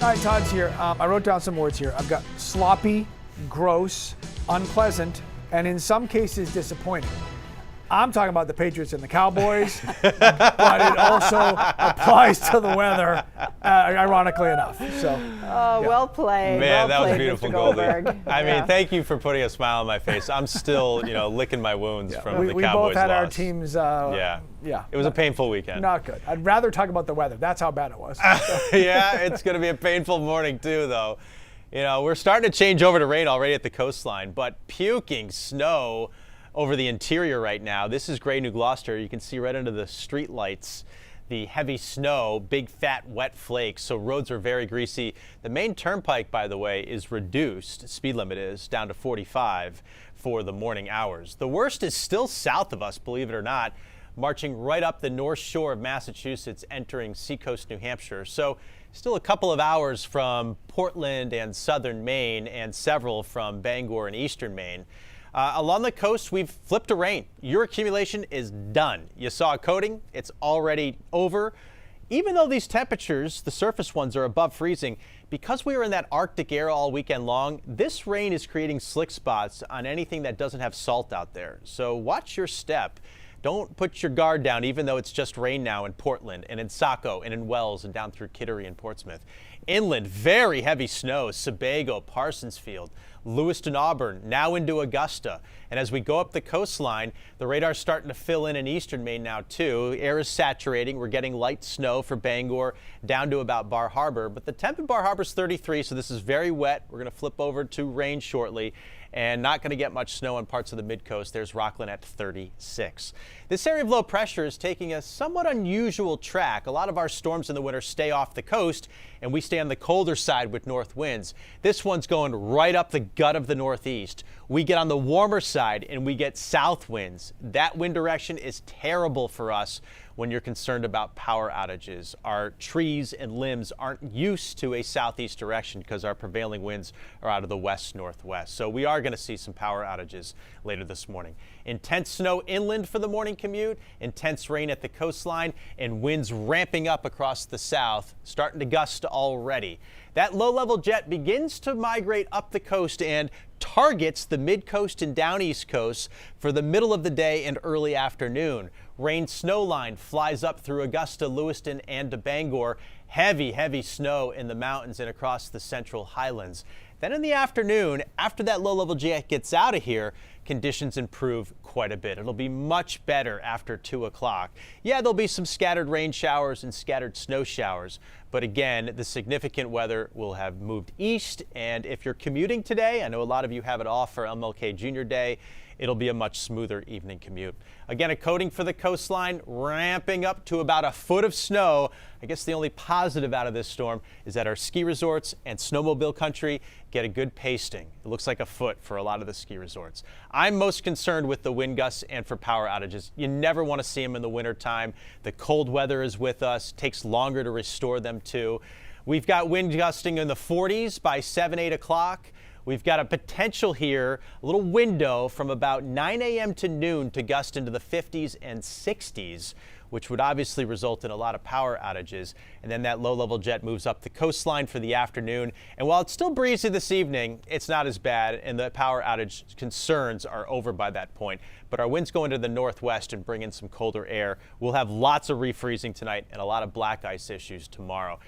All right, Todd's here. I wrote down some words here. I've got sloppy, gross, unpleasant, and in some cases disappointing. I'm talking about the Patriots and the Cowboys, but it also applies to the weather, ironically enough. So, yeah. Well played. Man, well that was played, beautiful, Mr. Goldie. I Yeah. mean, thank you for putting a smile on my face. I'm still, licking my wounds from the Cowboys' we both had loss. our teams. Yeah. It was a painful weekend. Not good. I'd rather talk about the weather. That's how bad it was. Yeah, it's going to be a painful morning too, though. We're starting to change over to rain already at the coastline, but puking snow over the interior right now. This is Gray, New Gloucester. You can see right under the street lights the heavy snow, big fat wet flakes, so roads are very greasy. The Maine Turnpike, by the way, is reduced, speed limit is, down to 45 for the morning hours. The worst is still south of us, believe it or not, marching right up the north shore of Massachusetts, entering Seacoast, New Hampshire. So still a couple of hours from Portland and southern Maine, and several from Bangor and eastern Maine. Along the coast, we've flipped to rain. Your accumulation is done. You saw a coating, it's already over. Even though these temperatures, the surface ones, are above freezing, because we were in that Arctic air all weekend long, this rain is creating slick spots on anything that doesn't have salt out there. So watch your step. Don't put your guard down, even though it's just rain now in Portland and in Saco and in Wells and down through Kittery and Portsmouth. Inland, very heavy snow, Sebago, Parsonsfield, Lewiston, Auburn, now into Augusta. And as we go up the coastline, the radar's starting to fill in eastern Maine now too. Air is saturating. We're getting light snow for Bangor down to about Bar Harbor. But the temp in Bar Harbor is 33, so this is very wet. We're going to flip over to rain shortly, and not going to get much snow in parts of the mid-coast. There's Rockland at 36. This area of low pressure is taking a somewhat unusual track. A lot of our storms in the winter stay off the coast, and we stay on the colder side with north winds. This one's going right up the gut of the northeast. We get on the warmer side, and we get south winds. That wind direction is terrible for us when you're concerned about power outages. Our trees and limbs aren't used to a southeast direction because our prevailing winds are out of the west-northwest. So we are going to see some power outages later this morning. Intense snow inland for the morning commute, intense rain at the coastline, and winds ramping up across the south, starting to gust already. That low-level jet begins to migrate up the coast and targets the mid-coast and down east coast for the middle of the day and early afternoon. Rain snow line flies up through Augusta, Lewiston, and to Bangor. Heavy, heavy snow in the mountains and across the central highlands. Then in the afternoon, after that low-level jet gets out of here, conditions improve quite a bit. It'll be much better after 2 o'clock. Yeah, there'll be some scattered rain showers and scattered snow showers, but again, the significant weather will have moved east, and if you're commuting today, I know a lot of you have it off for MLK Jr. Day, it'll be a much smoother evening commute. Again, a coating for the coastline, ramping up to about a foot of snow. I guess the only positive out of this storm is that our ski resorts and snowmobile country get a good pasting. It looks like a foot for a lot of the ski resorts. I'm most concerned with the wind gusts and for power outages. You never want to see them in the wintertime. The cold weather is with us, takes longer to restore them too. We've got wind gusting in the 40s by 7, 8 o'clock. We've got a potential here, a little window from about 9 a.m. to noon to gust into the 50s and 60s, which would obviously result in a lot of power outages. And then that low-level jet moves up the coastline for the afternoon. And while it's still breezy this evening, it's not as bad, and the power outage concerns are over by that point. But our winds go into the northwest and bring in some colder air. We'll have lots of refreezing tonight and a lot of black ice issues tomorrow.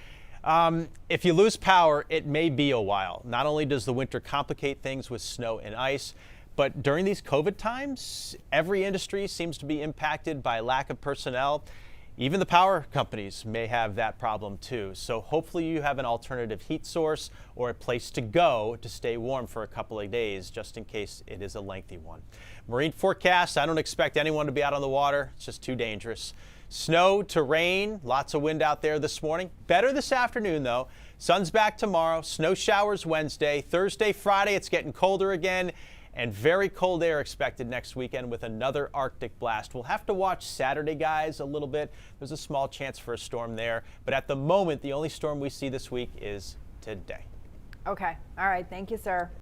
If you lose power, it may be a while. Not only does the winter complicate things with snow and ice, but during these COVID times, every industry seems to be impacted by lack of personnel. Even the power companies may have that problem too. So hopefully you have an alternative heat source or a place to go to stay warm for a couple of days, just in case it is a lengthy one. Marine forecast, I don't expect anyone to be out on the water. It's just too dangerous. Snow to rain, lots of wind out there this morning. Better this afternoon though. Sun's back tomorrow, snow showers Wednesday, Thursday, Friday, it's getting colder again, and very cold air expected next weekend with another Arctic blast. We'll have to watch Saturday, guys, a little bit. There's a small chance for a storm there, but at the moment, the only storm we see this week is today. Okay. All right. Thank you, sir.